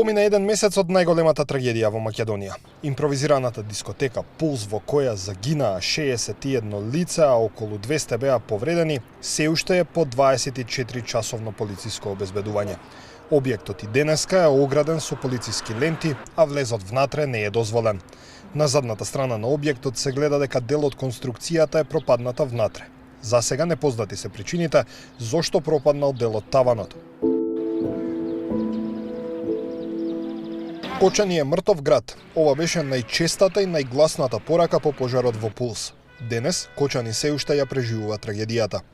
Помина еден месец од најголемата трагедија во Македонија. Импровизираната дискотека Пулс во која загинаа 61 лица, а околу 200 беа повредени, се уште е под 24-часовно полициско обезбедување. Објектот и денеска е ограден со полициски ленти, а влезот внатре не е дозволен. На задната страна на објектот се гледа дека дел од конструкцијата е пропадната внатре. За сега непознати се причините зошто пропаднал дел од таванот. Кочани е мртов град. Ова беше најчестата и најгласната порака по пожарот во Пулс. Денес Кочани се уште ја преживува трагедијата.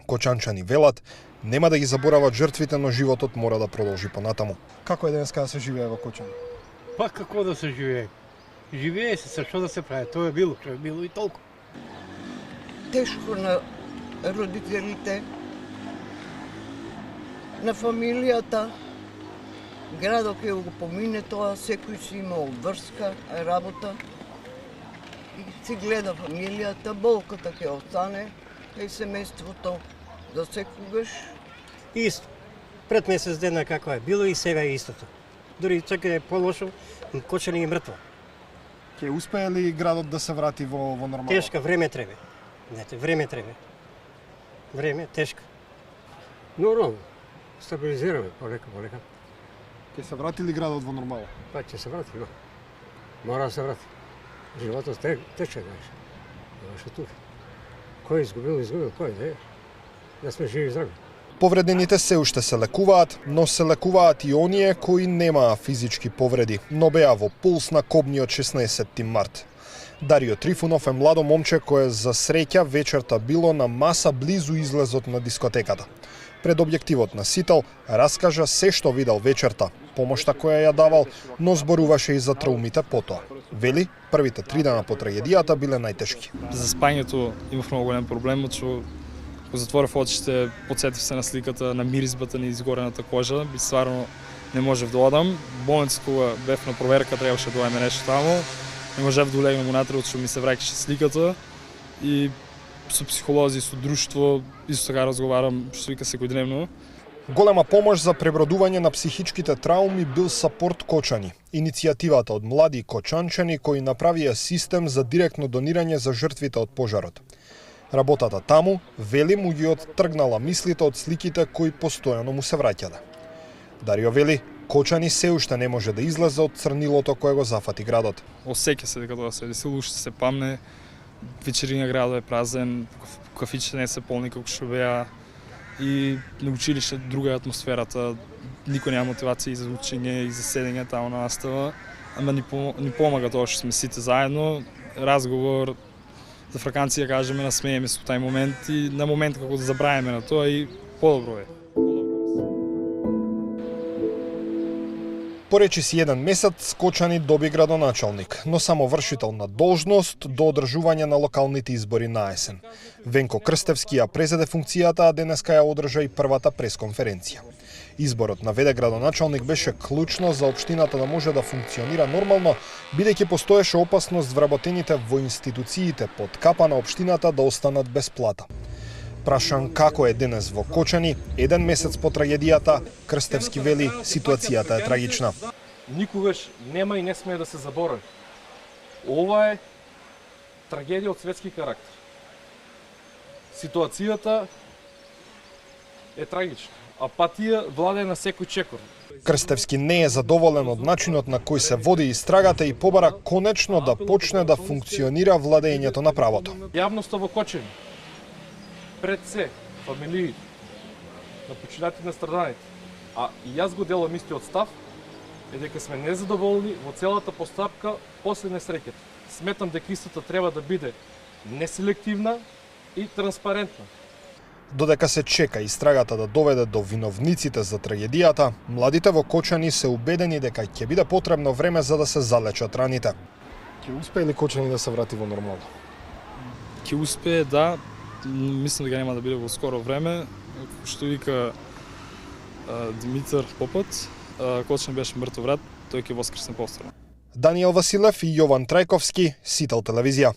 Кочанчани велат, нема да ги заборават жртвите, но животот мора да продолжи понатаму. Како е денеска да се живее во Кочани? Па како да се живее? Живее се, што да се прави? Тоа е било, што е било и толку. Тешко на родителите, на фамилијата. Градот ќе го помине тоа, секој си имал врска, работа и си гледа фамилијата, болката ќе остане и семејството за секогаш. Исто. Пред месец дена како е било и сега е истото. Дори чак е полошо, Кочани е мртво. Ќе успее ли градот да се врати во нормално? Тешка, време треба. Знаете, време треба. Време, тешка. Нормално. Стабилизираме, полека. Ќе се врати ли градот во нормално? Па ќе се врати, но. Мора да се врати. Животот тече, знаеш. Немаше тука. Кој изгубил, кој не. Да сме живи и здрави. Повредените се уште се лекуваат, но се лекуваат и оние кои немаа физички повреди, но беа во Пулс на кобниот 16 март. Дарио Трифунов е младо момче кое за среќа вечерта било на маса близу излезот на дискотеката. Пред објективот на Сител раскажа се што видел вечерта, помошта која ја давал, но зборуваше и за траумите потоа. Вели, првите 3 дена по трагедијата биле најтешки. За спањето имав многу голем проблем, што кога затворив очите, потсетив се на сликата, на миризбата на изгорената кожа, би стварно не можев да одам. Болница кога бев на проверка требаше да дојаме нешто таму. Не можев да улегнам унатре, што ми се враќаше сликата и со психолози, со друштво, исто така разговарам, што вика секојдневно. Голема помош за пребродување на психичките трауми бил Сапорт Кочани, иницијативата од млади кочанчани кои направија систем за директно донирање за жртвите од пожарот. Работата таму, вели, му ги оттргнала мислите од сликите кои постојано му се враќале. Дарио вели, Кочани се уште не може да излезе од црнилото кое го зафати градот. Осеќа се дека тоа се десило, уште се памне, вечерина градот е празен, кафичите не се полни како што беа и на училиште друга е атмосферата, никој нема мотивација и за учење и за седење таму на настава, ама ни помага тоа што сме сите заедно, разговор, за фраканција кажеме, насмееме се во тај момент и на момент како да забравиме на тоа и подобро е. Поречи си еден месец, Кочани доби градоначалник, но само вршител на должност до одржување на локалните избори на есен. Венко Крстевски ја презеде функцијата, а денеска ја одржа и првата пресконференција. Изборот на ВД градоначалник беше клучно за општината да може да функционира нормално, бидејќи постоеше опасност вработените во институциите под капа на општината да останат без плата. Прашан како е денес во Кочани, еден месец по трагедијата, Крстевски вели, ситуацијата е трагична. Никогаш нема и не смее да се заборави. Ова е трагедија од светски карактер. Ситуацијата е трагична, а патија владее на секој чекор. Крстевски не е задоволен од начинот на кој се води истрагата и побара конечно да почне да функционира владењето на правото. Јавноста во Кочани, пред се, фамилиите, на починатите на страданите, а и јас го делам истиот став, е дека сме незадоволни во целата постапка после несреќата. Сметам дека истата треба да биде неселективна и транспарентна. Додека се чека истрагата да доведе до виновниците за трагедијата, младите во Кочани се убедени дека ќе биде потребно време за да се залечат раните. Ќе успее ли Кочани да се врати во нормално? Ќе успее, да. Мислам дека нема да биде во скоро време. Што вика Димитар Попот, Кочани беше мртов град, тој ќе воскресне повторно. Даниел Василев и Јован Трајковски, Сител телевизија.